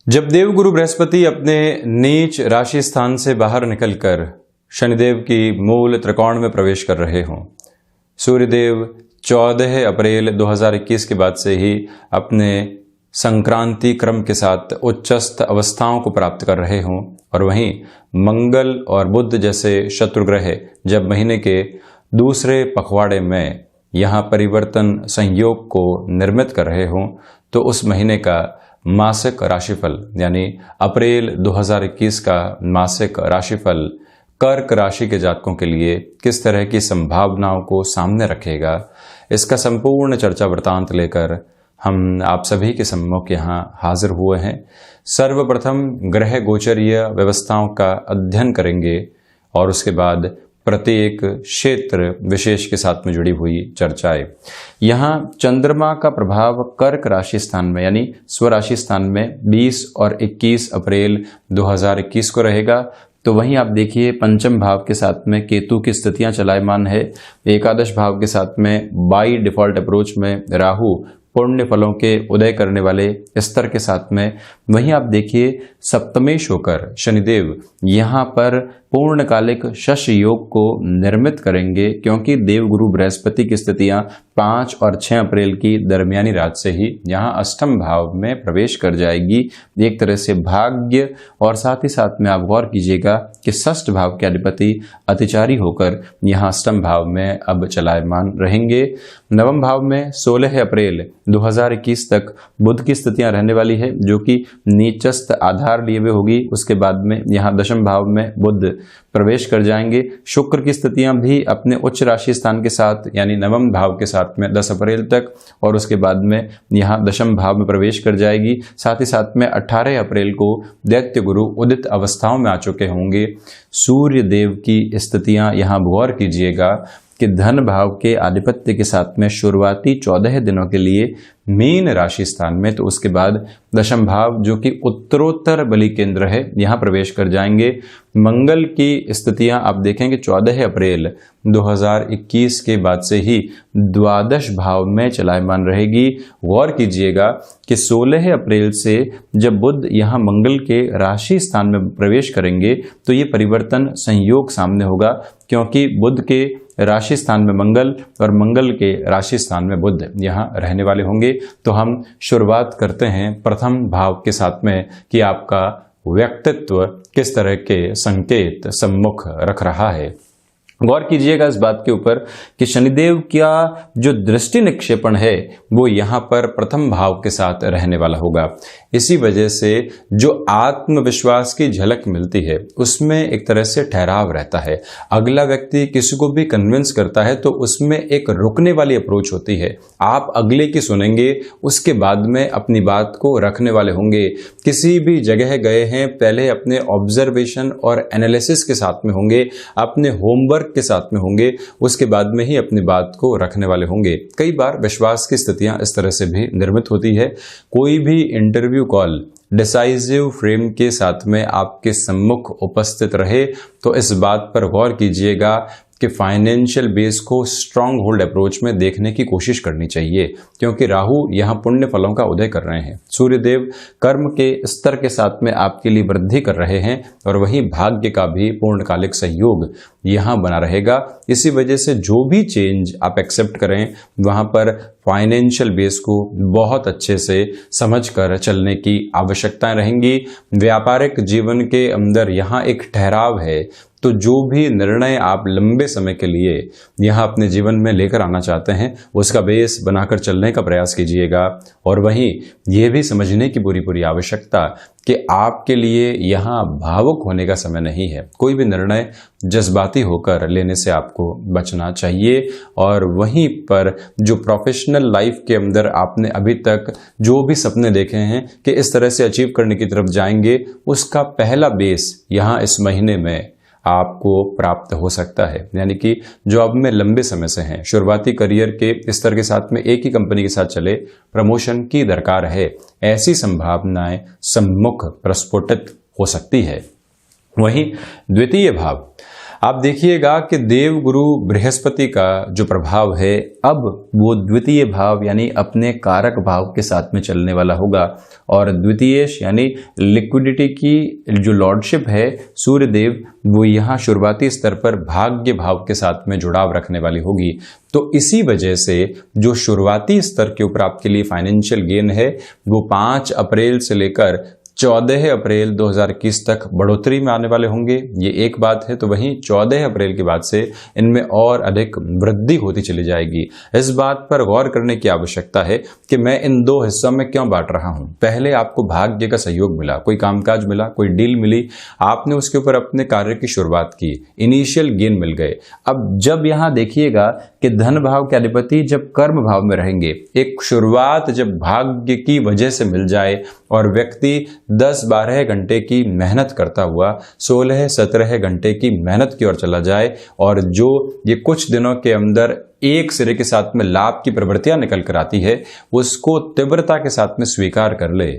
जब देवगुरु बृहस्पति अपने नीच राशि स्थान से बाहर निकलकर शनिदेव की मूल त्रिकोण में प्रवेश कर रहे हों, सूर्यदेव 14 अप्रैल 2021 के बाद से ही अपने संक्रांति क्रम के साथ उच्चस्थ अवस्थाओं को प्राप्त कर रहे हों और वहीं मंगल और बुध जैसे शत्रु ग्रह जब महीने के दूसरे पखवाड़े में यहाँ परिवर्तन संयोग को निर्मित कर रहे हों, तो उस महीने का मासिक राशिफल यानी अप्रैल 2021 का मासिक राशिफल कर्क राशि के जातकों के लिए किस तरह की संभावनाओं को सामने रखेगा, इसका संपूर्ण चर्चा वृतांत लेकर हम आप सभी के सम्मुख यहाँ हाजिर हुए हैं। सर्वप्रथम ग्रह गोचरीय व्यवस्थाओं का अध्ययन करेंगे और उसके बाद प्रत्येक क्षेत्र विशेष के साथ में जुड़ी हुई चर्चाएं। यहाँ चंद्रमा का प्रभाव कर्क राशि स्थान में यानी स्वराशि स्थान में 20 और 21 अप्रैल 2021 को रहेगा। तो वहीं आप देखिए पंचम भाव के साथ में केतु की स्थितियां चलायमान है। एकादश भाव के साथ में बाई डिफॉल्ट अप्रोच में राहु पुण्य फलों के उदय करने वाले स्तर के साथ में, वहीं आप देखिए सप्तमेश होकर शनिदेव यहाँ पर पूर्णकालिक शश योग को निर्मित करेंगे, क्योंकि देवगुरु बृहस्पति की स्थितियां 5 और 6 अप्रैल की दरमियानी रात से ही यहाँ अष्टम भाव में प्रवेश कर जाएगी। एक तरह से भाग्य और साथ ही साथ में आप गौर कीजिएगा कि षष्ठ भाव के अधिपति अतिचारी होकर यहाँ अष्टम भाव में अब चलायमान रहेंगे। नवम भाव में 16 अप्रैल 2021 तक बुध की स्थितियां रहने वाली है, जो कि नीचस्थ आधार लिए हुए होगी। उसके बाद में यहाँ दशम भाव में बुध प्रवेश कर जाएंगे। शुक्र की स्थितियां भी अपने उच्च राशि स्थान के साथ यानी नवम भाव के साथ में 10 अप्रैल तक और उसके बाद में यहाँ दशम भाव में प्रवेश कर जाएगी। साथ ही साथ में 18 अप्रैल को दैत्य गुरु उदित अवस्थाओं में आ चुके होंगे। सूर्य देव की स्थितियां यहाँ गौर कीजिएगा कि धन भाव के आधिपत्य के साथ में शुरुआती 14 दिनों के लिए मीन राशि स्थान में, तो उसके बाद दशम भाव जो कि उत्तरोत्तर बलि केंद्र है यहाँ प्रवेश कर जाएंगे। मंगल की स्थितियां आप देखेंगे 14 अप्रैल 2021 के बाद से ही द्वादश भाव में चलायमान रहेगी। गौर कीजिएगा कि 16 अप्रैल से जब बुध यहाँ मंगल के राशि स्थान में प्रवेश करेंगे तो ये परिवर्तन संयोग सामने होगा, क्योंकि बुध के राशि स्थान में मंगल और मंगल के राशि स्थान में बुध यहाँ रहने वाले होंगे। तो हम शुरुआत करते हैं प्रथम भाव के साथ में कि आपका व्यक्तित्व किस तरह के संकेत सम्मुख रख रहा है। गौर कीजिएगा इस बात के ऊपर कि शनिदेव का जो दृष्टि निक्षेपण है वो यहाँ पर प्रथम भाव के साथ रहने वाला होगा। इसी वजह से जो आत्मविश्वास की झलक मिलती है उसमें एक तरह से ठहराव रहता है। अगला व्यक्ति किसी को भी कन्विंस करता है तो उसमें एक रुकने वाली अप्रोच होती है। आप अगले की सुनेंगे, उसके बाद में अपनी बात को रखने वाले होंगे। किसी भी जगह गए हैं, पहले अपने ऑब्जर्वेशन और एनालिसिस के साथ में होंगे, अपने होमवर्क के साथ में होंगे, उसके बाद में ही अपनी बात को रखने वाले होंगे। कई बार विश्वास की स्थितियां इस तरह से भी निर्मित होती है। कोई भी इंटरव्यू कॉल डिसाइसिव फ्रेम के साथ में आपके सम्मुख उपस्थित रहे तो इस बात पर गौर कीजिएगा कि फाइनेंशियल बेस को स्ट्रांग होल्ड अप्रोच में देखने की कोशिश करनी चाहिए, क्योंकि राहु यहाँ पुण्य फलों का उदय कर रहे हैं। सूर्यदेव कर्म के स्तर के साथ में आपके लिए वृद्धि कर रहे हैं और वहीं भाग्य का भी पूर्णकालिक सहयोग यहाँ बना रहेगा। इसी वजह से जो भी चेंज आप एक्सेप्ट करें वहाँ पर फाइनेंशियल बेस को बहुत अच्छे से समझकर चलने की आवश्यकताएं रहेंगी। व्यापारिक जीवन के अंदर यहाँ एक ठहराव है, तो जो भी निर्णय आप लंबे समय के लिए यहाँ अपने जीवन में लेकर आना चाहते हैं उसका बेस बनाकर चलने का प्रयास कीजिएगा। और वहीं ये भी समझने की पूरी आवश्यकता कि आपके लिए यहाँ भावुक होने का समय नहीं है। कोई भी निर्णय जज्बाती होकर लेने से आपको बचना चाहिए। और वहीं पर जो प्रोफेशनल लाइफ के अंदर आपने अभी तक जो भी सपने देखे हैं कि इस तरह से अचीव करने की तरफ जाएंगे, उसका पहला बेस यहाँ इस महीने में आपको प्राप्त हो सकता है। यानी कि जॉब में लंबे समय से हैं, शुरुआती करियर के स्तर के साथ में एक ही कंपनी के साथ चले, प्रमोशन की दरकार है, ऐसी संभावनाएं सम्मुख प्रस्फुटित हो सकती है। वहीं द्वितीय भाव आप देखिएगा कि देवगुरु बृहस्पति का जो प्रभाव है अब वो द्वितीय भाव यानी अपने कारक भाव के साथ में चलने वाला होगा, और द्वितीयेश यानी लिक्विडिटी की जो लॉर्डशिप है सूर्यदेव वो यहाँ शुरुआती स्तर पर भाग्य भाव के साथ में जुड़ाव रखने वाली होगी। तो इसी वजह से जो शुरुआती स्तर के ऊपर आपके लिए फाइनेंशियल गेन है वो 5 अप्रैल से लेकर 14 अप्रैल 2021 तक बढ़ोतरी में आने वाले होंगे, ये एक बात है। तो वहीं 14 अप्रैल के बाद से इनमें और अधिक वृद्धि होती चली जाएगी। इस बात पर गौर करने की आवश्यकता है कि मैं इन 2 हिस्सों में क्यों बांट रहा हूं। पहले आपको भाग्य का सहयोग मिला, कोई कामकाज मिला, कोई डील मिली, आपने उसके ऊपर अपने कार्य की शुरुआत की, इनिशियल गेन मिल गए। अब जब यहां देखिएगा कि धन भाव के अधिपति जब कर्म भाव में रहेंगे, एक शुरुआत जब भाग्य की वजह से मिल जाए और व्यक्ति 10-12 घंटे की मेहनत करता हुआ 16-17 घंटे की मेहनत की ओर चला जाए और जो ये कुछ दिनों के अंदर एक सिरे के साथ में लाभ की प्रवृत्तियां निकल कर आती है उसको तीव्रता के साथ में स्वीकार कर ले,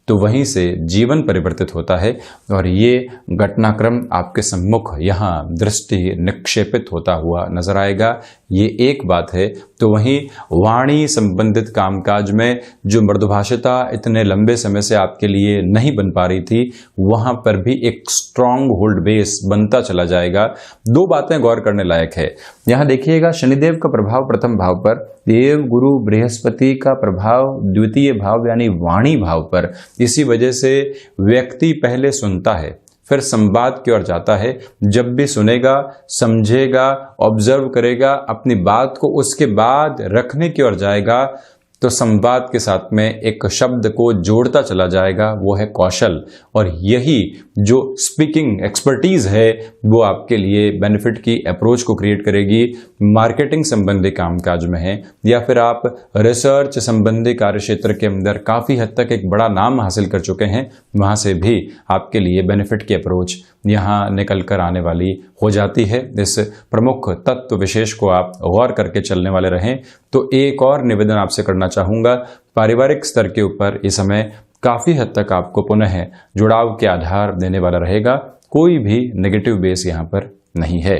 तो वहीं से जीवन परिवर्तित होता है और ये घटनाक्रम आपके सम्मुख यहाँ दृष्टि निक्षेपित होता हुआ नजर आएगा। ये एक बात है। तो वहीं वाणी संबंधित कामकाज में जो मृदुभाषिता इतने लंबे समय से आपके लिए नहीं बन पा रही थी वहां पर भी एक स्ट्रॉन्ग होल्ड बेस बनता चला जाएगा। 2 बातें गौर करने लायक है। यहां देखिएगा शनिदेव का प्रभाव प्रथम भाव पर, देव गुरु बृहस्पति का प्रभाव द्वितीय भाव यानी वाणी भाव पर। इसी वजह से व्यक्ति पहले सुनता है फिर संवाद की ओर जाता है। जब भी सुनेगा, समझेगा, ऑब्जर्व करेगा, अपनी बात को उसके बाद रखने की ओर जाएगा तो संवाद के साथ में एक शब्द को जोड़ता चला जाएगा, वो है कौशल। और यही जो स्पीकिंग एक्सपर्टीज है वो आपके लिए बेनिफिट की अप्रोच को क्रिएट करेगी। मार्केटिंग संबंधी कामकाज में है या फिर आप रिसर्च संबंधी कार्य क्षेत्र के अंदर काफ़ी हद तक एक बड़ा नाम हासिल कर चुके हैं, वहाँ से भी आपके लिए बेनिफिट की अप्रोच यहाँ निकल कर आने वाली हो जाती है। इस प्रमुख तत्व विशेष को आप गौर करके चलने वाले रहें। तो एक और निवेदन आपसे करना चाहूँगा, पारिवारिक स्तर के ऊपर इस समय काफ़ी हद तक आपको पुनः जुड़ाव के आधार देने वाला रहेगा, कोई भी नेगेटिव बेस यहाँ पर नहीं है।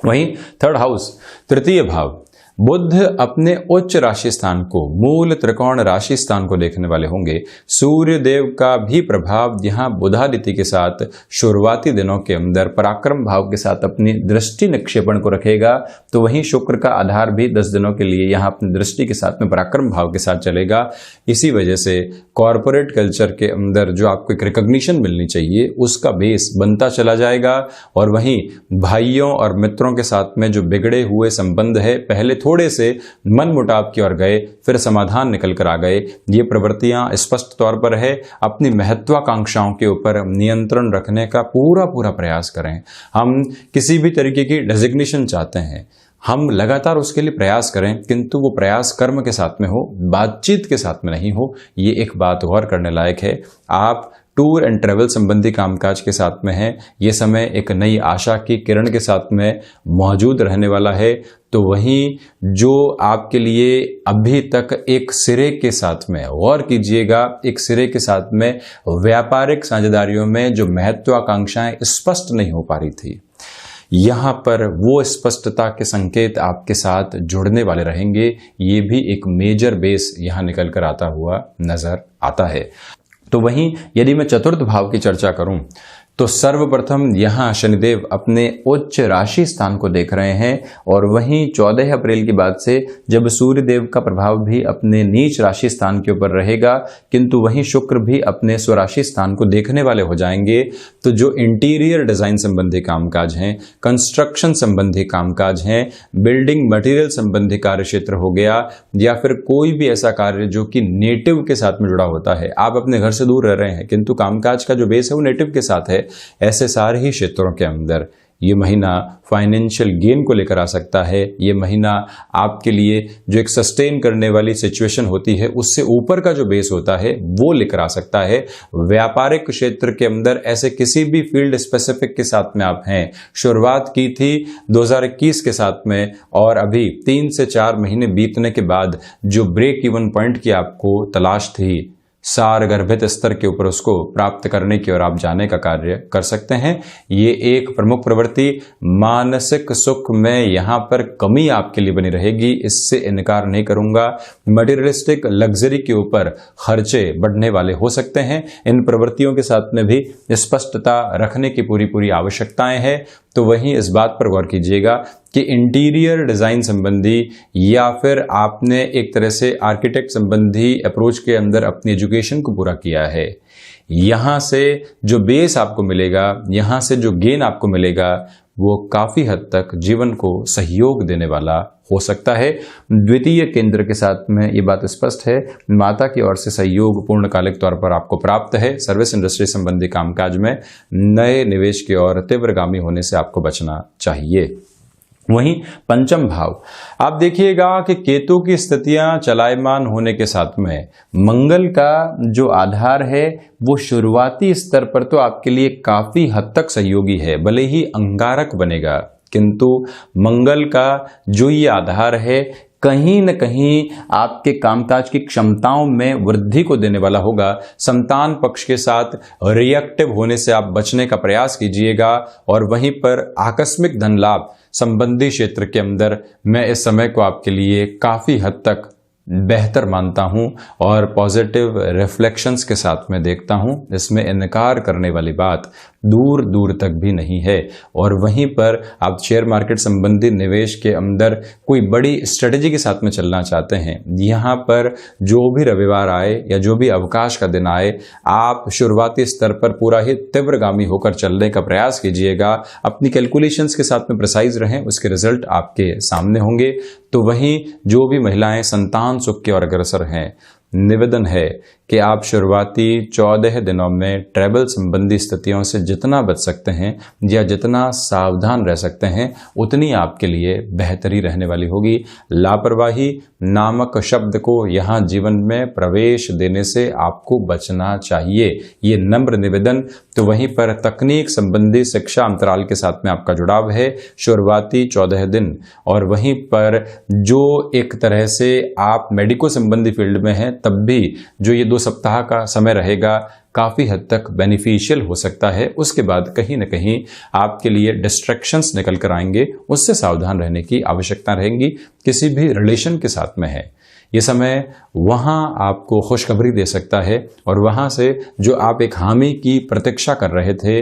वहीं 3rd हाउस तृतीय भाव, बुध अपने उच्च राशि स्थान को, मूल त्रिकोण राशि स्थान को देखने वाले होंगे। सूर्य देव का भी प्रभाव यहाँ बुधादित्य के साथ शुरुआती दिनों के अंदर पराक्रम भाव के साथ अपनी दृष्टि निक्षेपण को रखेगा। तो वहीं शुक्र का आधार भी 10 दिनों के लिए यहाँ अपनी दृष्टि के साथ में पराक्रम भाव के साथ चलेगा। इसी वजह से कॉरपोरेट कल्चर के अंदर जो आपको एक रिकॉग्निशन मिलनी चाहिए उसका बेस बनता चला जाएगा। और वहीं भाइयों और मित्रों के साथ में जो बिगड़े हुए संबंध है, पहले थोड़े से मन मुटाव की ओर गए फिर समाधान निकल कर आ गए, ये प्रवृत्तियां स्पष्ट तौर पर है। अपनी महत्वाकांक्षाओं के ऊपर नियंत्रण रखने का पूरा प्रयास करें। हम किसी भी तरीके की डेजिग्नेशन चाहते हैं, हम लगातार उसके लिए प्रयास करें, किंतु वो प्रयास कर्म के साथ में हो, बातचीत के साथ में नहीं हो। ये एक बात गौर करने लायक है। आप टूर एंड ट्रेवल संबंधी कामकाज के साथ में हैं, ये समय एक नई आशा की किरण के साथ में मौजूद रहने वाला है। तो वहीं जो आपके लिए अभी तक एक सिरे के साथ में, गौर कीजिएगा, एक सिरे के साथ में व्यापारिक साझेदारियों में जो महत्वाकांक्षाएं स्पष्ट नहीं हो पा रही थी, यहाँ पर वो स्पष्टता के संकेत आपके साथ जुड़ने वाले रहेंगे। ये भी एक मेजर बेस यहाँ निकल कर आता हुआ नजर आता है। तो वहीं यदि मैं 4th भाव की चर्चा करूं तो सर्वप्रथम यहाँ शनिदेव अपने उच्च राशि स्थान को देख रहे हैं और वहीं 14 अप्रैल के बाद से जब सूर्य देव का प्रभाव भी अपने नीच राशि स्थान के ऊपर रहेगा, किंतु वहीं शुक्र भी अपने स्वराशि स्थान को देखने वाले हो जाएंगे। तो जो इंटीरियर डिजाइन संबंधी कामकाज हैं, कंस्ट्रक्शन संबंधी कामकाज हैं, बिल्डिंग मटेरियल संबंधी कार्य क्षेत्र हो गया या फिर कोई भी ऐसा कार्य जो कि नेटिव के साथ में जुड़ा होता है, आप अपने घर से दूर रह रहे हैं किंतु कामकाज का जो बेस है वो नेटिव के साथ है, ऐसे सारे ही क्षेत्रों के अंदर ये महीना फाइनेंशियल गेन को लेकर आ सकता है। ये महीना आपके लिए जो एक सस्टेन करने वाली सिचुएशन होती है उससे ऊपर का जो बेस होता है वो लेकर आ सकता है। व्यापारिक क्षेत्र के अंदर ऐसे किसी भी फील्ड स्पेसिफिक के साथ में आप हैं, शुरुआत की थी 2021 के साथ में और अभी 3 से 4 महीने बीतने के बाद जो ब्रेक इवन पॉइंट की आपको तलाश थी सारगर्भित स्तर के ऊपर उसको प्राप्त करने की ओर आप जाने का कार्य कर सकते हैं। ये एक प्रमुख प्रवृत्ति मानसिक सुख में यहाँ पर कमी आपके लिए बनी रहेगी, इससे इनकार नहीं करूंगा। मटेरियलिस्टिक लग्जरी के ऊपर खर्चे बढ़ने वाले हो सकते हैं। इन प्रवृत्तियों के साथ में भी स्पष्टता रखने की पूरी आवश्यकताएं हैं। तो वहीं इस बात पर गौर कीजिएगा कि इंटीरियर डिजाइन संबंधी या फिर आपने एक तरह से आर्किटेक्ट संबंधी अप्रोच के अंदर अपनी एजुकेशन को पूरा किया है, यहां से जो बेस आपको मिलेगा, यहां से जो गेन आपको मिलेगा, वो काफी हद तक जीवन को सहयोग देने वाला हो सकता है। द्वितीय केंद्र के साथ में ये बात स्पष्ट है, माता की ओर से सहयोग पूर्णकालिक तौर पर आपको प्राप्त है। सर्विस इंडस्ट्री संबंधी कामकाज में नए निवेश की ओर तीव्रगामी होने से आपको बचना चाहिए। वहीं पंचम भाव, आप देखिएगा कि केतु की स्थितियां चलायमान होने के साथ में मंगल का जो आधार है वो शुरुआती स्तर पर तो आपके लिए काफी हद तक सहयोगी है, भले ही अंगारक बनेगा, किंतु मंगल का जो ये आधार है कहीं न कहीं आपके कामकाज की क्षमताओं में वृद्धि को देने वाला होगा। संतान पक्ष के साथ रिएक्टिव होने से आप बचने का प्रयास कीजिएगा। और वहीं पर आकस्मिक धन लाभ संबंधी क्षेत्र के अंदर मैं इस समय को आपके लिए काफी हद तक बेहतर मानता हूं और पॉजिटिव रिफ्लेक्शंस के साथ में देखता हूं। इसमें इनकार करने वाली बात दूर दूर तक भी नहीं है। और वहीं पर आप शेयर मार्केट संबंधी निवेश के अंदर कोई बड़ी स्ट्रेटेजी के साथ में चलना चाहते हैं, यहाँ पर जो भी रविवार आए या जो भी अवकाश का दिन आए, आप शुरुआती स्तर पर पूरा ही तीव्रगामी होकर चलने का प्रयास कीजिएगा। अपनी कैलकुलेशंस के साथ में प्रिसाइज रहें, उसके रिजल्ट आपके सामने होंगे। तो वहीं जो भी महिलाएं संतान सुख की ओर अग्रसर हैं, निवेदन है कि आप शुरुआती 14 दिनों में ट्रैवल संबंधी स्थितियों से जितना बच सकते हैं या जितना सावधान रह सकते हैं, उतनी आपके लिए बेहतरी रहने वाली होगी। लापरवाही नामक शब्द को यहाँ जीवन में प्रवेश देने से आपको बचना चाहिए, ये नम्र निवेदन। तो वहीं पर तकनीक संबंधी शिक्षा अंतराल के साथ में आपका जुड़ाव है शुरुआती 14 दिन। और वहीं पर जो एक तरह से आप मेडिको संबंधी फील्ड में हैं, तब भी जो ये 2 सप्ताह का समय रहेगा काफी हद तक बेनिफिशियल हो सकता है। उसके बाद कहीं न कहीं आपके लिए डिस्ट्रैक्शंस निकल कर आएंगे, उससे सावधान रहने की आवश्यकता रहेगी। किसी भी रिलेशन के साथ में है, ये समय वहां आपको खुशखबरी दे सकता है और वहां से जो आप एक हामी की प्रतीक्षा कर रहे थे,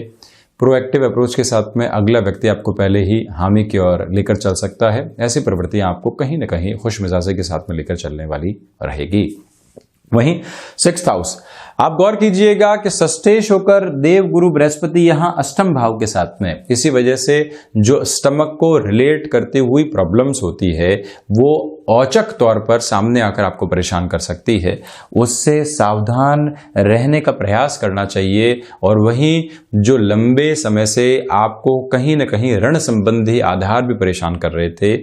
प्रोएक्टिव अप्रोच के साथ में अगला व्यक्ति आपको पहले ही हामी की ओर लेकर चल सकता है। ऐसी प्रवृत्तियां आपको कहीं न कहीं खुश मिजाजी के साथ में लेकर चलने वाली रहेगी। वहीं 6th हाउस, आप गौर कीजिएगा कि सस्तेश होकर देव गुरु बृहस्पति यहां अष्टम भाव के साथ में, इसी वजह से जो स्टमक को रिलेट करती हुई प्रॉब्लम्स होती है वो औचक तौर पर सामने आकर आपको परेशान कर सकती है। उससे सावधान रहने का प्रयास करना चाहिए। और वहीं जो लंबे समय से आपको कहीं न कहीं ऋण संबंधी आधार भी परेशान कर रहे थे,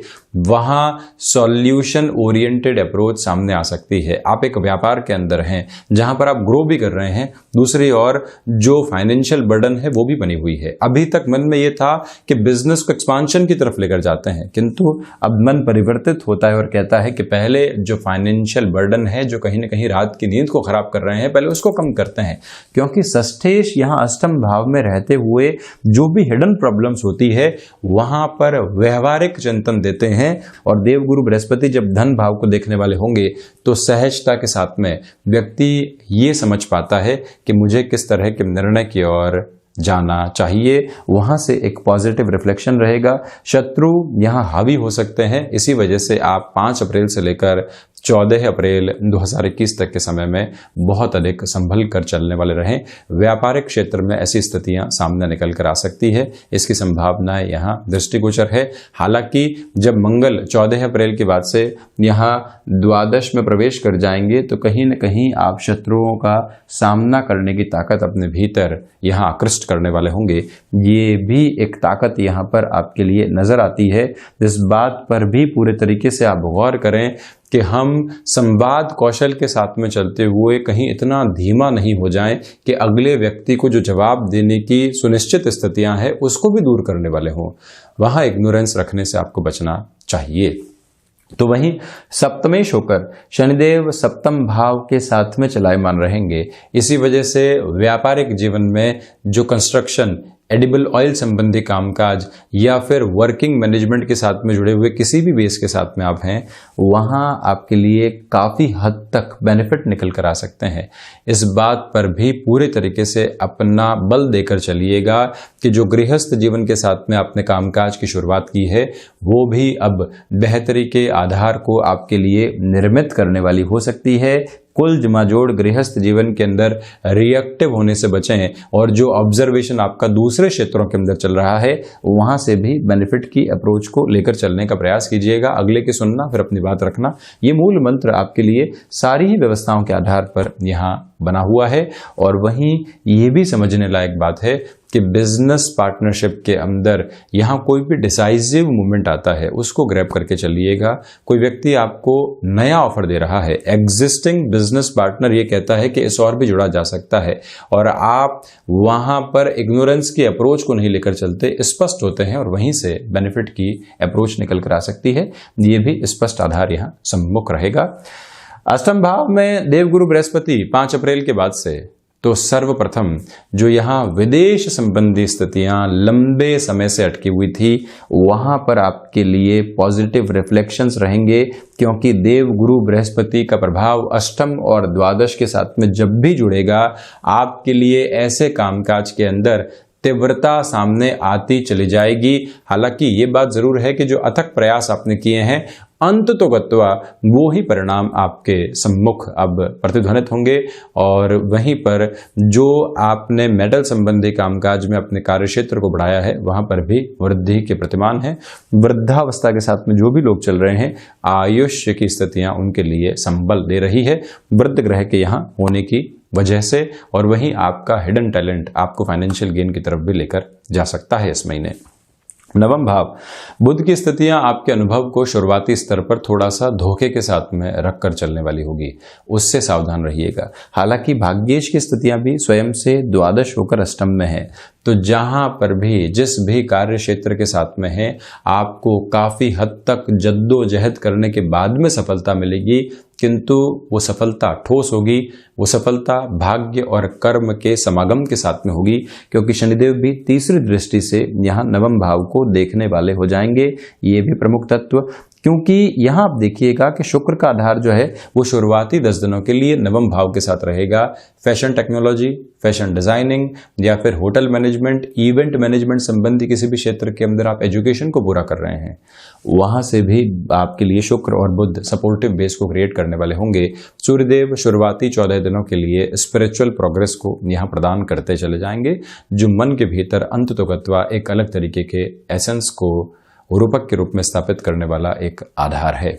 वहां सॉल्यूशन ओरिएंटेड अप्रोच सामने आ सकती है। आप एक व्यापार के अंदर हैं जहां पर आप ग्रो भी कर रहे हैं, दूसरी ओर जो फाइनेंशियल बर्डन है वो भी बनी हुई है। अभी तक मन में ये था कि बिजनेस को एक्सपांशन की तरफ लेकर जाते हैं, किंतु अब मन परिवर्तित होता है और कहता है कि पहले जो फाइनेंशियल बर्डन है, जो कहीं ना कहीं रात की नींद को खराब कर रहे हैं, पहले उसको कम करते हैं। क्योंकि षष्ठेश यहाँ अष्टम भाव में रहते हुए जो भी हिडन प्रॉब्लम्स होती है वहां पर व्यवहारिक चिंतन देते हैं। और देवगुरु बृहस्पति जब धन भाव को देखने वाले होंगे तो सहजता के साथ में व्यक्ति ये समझ पाता है कि मुझे किस तरह के निर्णय की ओर जाना चाहिए, वहां से एक पॉजिटिव रिफ्लेक्शन रहेगा। शत्रु यहां हावी हो सकते हैं, इसी वजह से आप 5 अप्रैल से लेकर 14 अप्रैल 2021 तक के समय में बहुत अधिक संभल कर चलने वाले रहें। व्यापारिक क्षेत्र में ऐसी स्थितियां सामने निकल कर आ सकती है, इसकी संभावना यहाँ दृष्टिगोचर है। हालांकि जब मंगल 14 अप्रैल के बाद से यहाँ द्वादश में प्रवेश कर जाएंगे तो कहीं न कहीं आप शत्रुओं का सामना करने की ताकत अपने भीतर यहाँ आकृष्ट करने वाले होंगे। ये भी एक ताकत यहाँ पर आपके लिए नजर आती है। इस बात पर भी पूरे तरीके से आप गौर करें कि हम संवाद कौशल के साथ में चलते हुए कहीं इतना धीमा नहीं हो जाएं कि अगले व्यक्ति को जो जवाब देने की सुनिश्चित स्थितियां हैं उसको भी दूर करने वाले हों। वहां इग्नोरेंस रखने से आपको बचना चाहिए। तो वहीं सप्तमेश होकर शनिदेव सप्तम भाव के साथ में चलायमान रहेंगे। इसी वजह से व्यापारिक जीवन में जो कंस्ट्रक्शन, एडिबल ऑयल संबंधी कामकाज या फिर वर्किंग मैनेजमेंट के साथ में जुड़े हुए किसी भी बेस के साथ में आप हैं, वहां आपके लिए काफ़ी हद तक बेनिफिट निकल कर आ सकते हैं। इस बात पर भी पूरे तरीके से अपना बल देकर चलिएगा कि जो गृहस्थ जीवन के साथ में आपने कामकाज की शुरुआत की है, वो भी अब बेहतरी के आधार को आपके लिए निर्मित करने वाली हो सकती है। कुल जमाजोड़ गृहस्थ जीवन के अंदर रिएक्टिव होने से बचें और जो ऑब्जर्वेशन आपका दूसरे क्षेत्रों के अंदर चल रहा है, वहां से भी बेनिफिट की अप्रोच को लेकर चलने का प्रयास कीजिएगा। अगले की सुनना, फिर अपनी बात रखना, ये मूल मंत्र आपके लिए सारी ही व्यवस्थाओं के आधार पर यहाँ बना हुआ है। और वहीं ये भी समझने लायक बात है कि बिजनेस पार्टनरशिप के अंदर यहाँ कोई भी डिसाइसिव मूवमेंट आता है, उसको ग्रैब करके चलिएगा। कोई व्यक्ति आपको नया ऑफर दे रहा है, एग्जिस्टिंग बिजनेस पार्टनर ये कहता है कि इस और भी जुड़ा जा सकता है, और आप वहां पर इग्नोरेंस की अप्रोच को नहीं लेकर चलते, स्पष्ट होते हैं और वहीं से बेनिफिट की अप्रोच निकल कर आ सकती है। ये भी स्पष्ट आधार यहाँ सम्मुख रहेगा। अष्टम भाव में देवगुरु बृहस्पति 5 अप्रैल के बाद से, तो सर्वप्रथम जो यहाँ विदेश संबंधी स्थितियां लंबे समय से अटकी हुई थी, वहां पर आपके लिए पॉजिटिव रिफ्लेक्शंस रहेंगे, क्योंकि देव गुरु बृहस्पति का प्रभाव अष्टम और द्वादश के साथ में जब भी जुड़ेगा, आपके लिए ऐसे कामकाज के अंदर तीव्रता सामने आती चली जाएगी। हालांकि ये बात जरूर है कि जो अथक प्रयास आपने किए हैं, अंत तो गत्वा वो ही परिणाम आपके सम्मुख अब प्रतिध्वनित होंगे। और वहीं पर जो आपने मेटल संबंधी कामकाज में अपने कार्यक्षेत्र को बढ़ाया है, वहां पर भी वृद्धि के प्रतिमान है। वृद्धावस्था के साथ में जो भी लोग चल रहे हैं, आयुष्य की स्थितियां उनके लिए संबल दे रही है वृद्ध ग्रह के यहाँ होने की वजह से। और वहीं आपका हिडन टैलेंट आपको फाइनेंशियल गेन की तरफ भी लेकर जा सकता है इस महीने। नवम भाव, बुध की स्थितियां आपके अनुभव को शुरुआती स्तर पर थोड़ा सा धोखे के साथ में रखकर चलने वाली होगी, उससे सावधान रहिएगा। हालांकि भाग्येश की स्थितियां भी स्वयं से द्वादश होकर अष्टम में है, तो जहां पर भी जिस भी कार्य क्षेत्र के साथ में है, आपको काफी हद तक जद्दोजहद करने के बाद में सफलता मिलेगी, किंतु वो सफलता ठोस होगी, वो सफलता भाग्य और कर्म के समागम के साथ में होगी, क्योंकि शनिदेव भी तीसरी दृष्टि से यहाँ नवम भाव को देखने वाले हो जाएंगे। ये भी प्रमुख तत्व, क्योंकि यहाँ आप देखिएगा कि शुक्र का आधार जो है वो शुरुआती 10 दिनों के लिए नवम भाव के साथ रहेगा। फैशन टेक्नोलॉजी, फैशन डिजाइनिंग या फिर होटल मैनेजमेंट, इवेंट मैनेजमेंट संबंधी किसी भी क्षेत्र के अंदर आप एजुकेशन को पूरा कर रहे हैं, वहां से भी आपके लिए शुक्र और बुध सपोर्टिव बेस को क्रिएट करने वाले होंगे। सूर्यदेव शुरुआती 14 दिनों के लिए स्पिरिचुअल प्रोग्रेस को यहाँ प्रदान करते चले जाएंगे, जो मन के भीतर अंततोगत्वा एक अलग तरीके के एसेंस को रूपक के रूप में स्थापित करने वाला एक आधार है।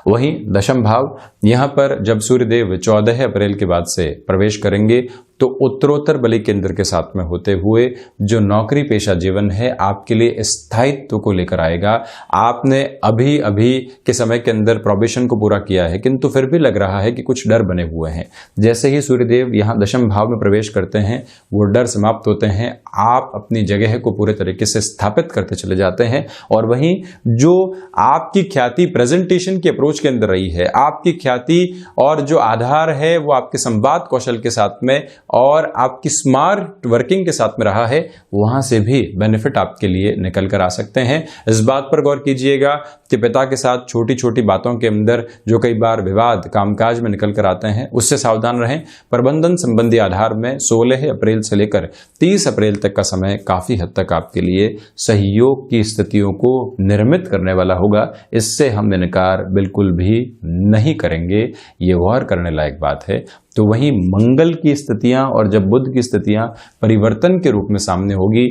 वहीं दशम भाव, यहाँ पर जब सूर्यदेव 14 अप्रैल के बाद से प्रवेश करेंगे, तो उत्तरोत्तर बलि केंद्र के साथ में होते हुए जो नौकरी पेशा जीवन है आपके लिए स्थायित्व को लेकर आएगा। आपने अभी अभी के समय के अंदर प्रोबेशन को पूरा किया है, किंतु फिर भी लग रहा है कि कुछ डर बने हुए हैं। जैसे ही सूर्यदेव यहाँ दशम भाव में प्रवेश करते हैं, वो डर समाप्त होते हैं, आप अपनी जगह को पूरे तरीके से स्थापित करते चले जाते हैं। और वहीं जो आपकी ख्याति प्रेजेंटेशन की अप्रोच के अंदर रही है, आपकी ख्याति और जो आधार है वो आपके संवाद कौशल के साथ में और आपकी स्मार्ट वर्किंग के साथ में रहा है, वहां से भी बेनिफिट आपके लिए निकल कर आ सकते हैं। इस बात पर गौर कीजिएगा कि पिता के साथ छोटी छोटी बातों के अंदर जो कई बार विवाद कामकाज में निकल कर आते हैं, उससे सावधान रहें। प्रबंधन संबंधी आधार में 16 अप्रैल से लेकर 30 अप्रैल तक का समय काफी हद तक आपके लिए सहयोग की स्थितियों को निर्मित करने वाला होगा। इससे हम इनकार बिल्कुल भी नहीं करेंगे, ये गौर करने लायक बात है। तो वहीं मंगल की स्थितियां और जब बुध की स्थितियां परिवर्तन के रूप में सामने होगी,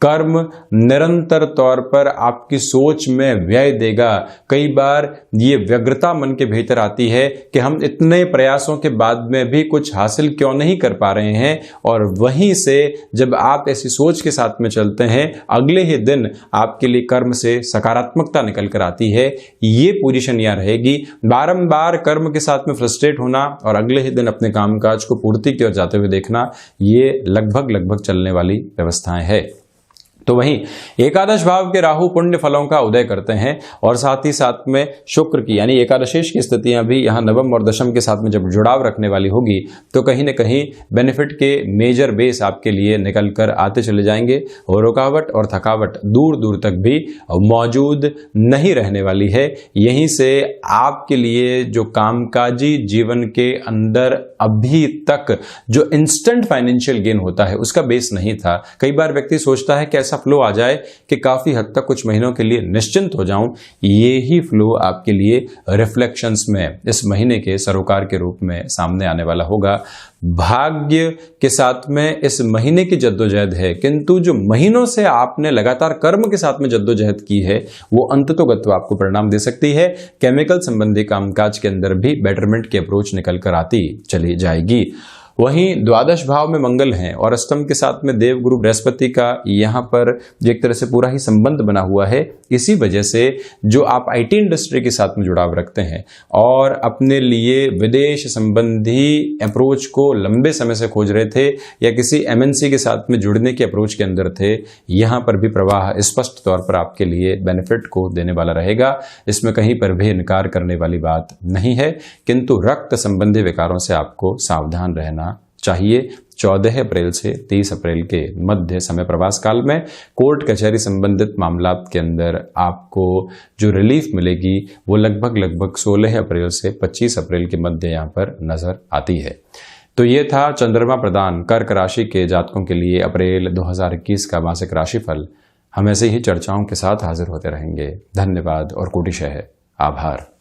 कर्म निरंतर तौर पर आपकी सोच में व्यय देगा। कई बार ये व्यग्रता मन के भीतर आती है कि हम इतने प्रयासों के बाद में भी कुछ हासिल क्यों नहीं कर पा रहे हैं, और वहीं से जब आप ऐसी सोच के साथ में चलते हैं, अगले ही दिन आपके लिए कर्म से सकारात्मकता निकल कर आती है। ये पोजीशन यहाँ रहेगी। बारंबार कर्म के साथ में फ्रस्ट्रेट होना और अगले ही दिन अपने कामकाज को पूर्ति की ओर जाते हुए देखना, ये लगभग चलने वाली व्यवस्थाएं है। तो वहीं एकादश भाव के राहु पुण्य फलों का उदय करते हैं और साथ ही साथ में शुक्र की यानी एकादशेश की स्थितियां भी यहां नवम और दशम के साथ में जब जुड़ाव रखने वाली होगी तो कहीं न कहीं बेनिफिट के मेजर बेस आपके लिए निकल कर आते चले जाएंगे और रुकावट और थकावट दूर दूर तक भी मौजूद नहीं रहने वाली है। यहीं से आपके लिए जो कामकाजी जीवन के अंदर अभी तक जो इंस्टेंट फाइनेंशियल गेन होता है उसका बेस नहीं था। कई बार व्यक्ति सोचता है कि ऐसा फ्लो आ जाए कि काफी हद तक कुछ महीनों के लिए निश्चिंत हो जाऊं। ये ही फ्लो आपके लिए रिफ्लेक्शंस में इस महीने के सरोकार के रूप में सामने आने वाला होगा। भाग्य के साथ में इस महीने की जद्दोजहद है, किंतु जो महीनों से आपने लगातार कर्म के साथ में जद्दोजहद की है वो अंततोगत्वा आपको परिणाम दे सकती है। केमिकल संबंधी कामकाज के अंदर भी बेटरमेंट की अप्रोच निकल कर आती चली जाएगी। वहीं द्वादश भाव में मंगल हैं और अष्टम के साथ में देवगुरु बृहस्पति का यहां पर एक तरह से पूरा ही संबंध बना हुआ है। इसी वजह से जो आप आईटी इंडस्ट्री के साथ में जुड़ाव रखते हैं और अपने लिए विदेश संबंधी अप्रोच को लंबे समय से खोज रहे थे या किसी एमएनसी के साथ में जुड़ने की अप्रोच के अंदर थे, यहां पर भी प्रवाह स्पष्ट तौर पर आपके लिए बेनिफिट को देने वाला रहेगा। इसमें कहीं पर भी इनकार करने वाली बात नहीं है, किंतु रक्त संबंधी विकारों से आपको सावधान रहना चाहिए। 14 अप्रैल से 30 अप्रैल के मध्य समय प्रवास काल में कोर्ट कचहरी संबंधित मामलात के अंदर आपको जो रिलीफ मिलेगी वो लगभग 16 अप्रैल से 25 अप्रैल के मध्य यहाँ पर नजर आती है। तो ये था चंद्रमा प्रदान कर्क राशि के जातकों के लिए अप्रैल 2021 का मासिक राशिफल। हम ऐसे ही चर्चाओं के साथ हाजिर होते रहेंगे। धन्यवाद और कोटिशः आभार।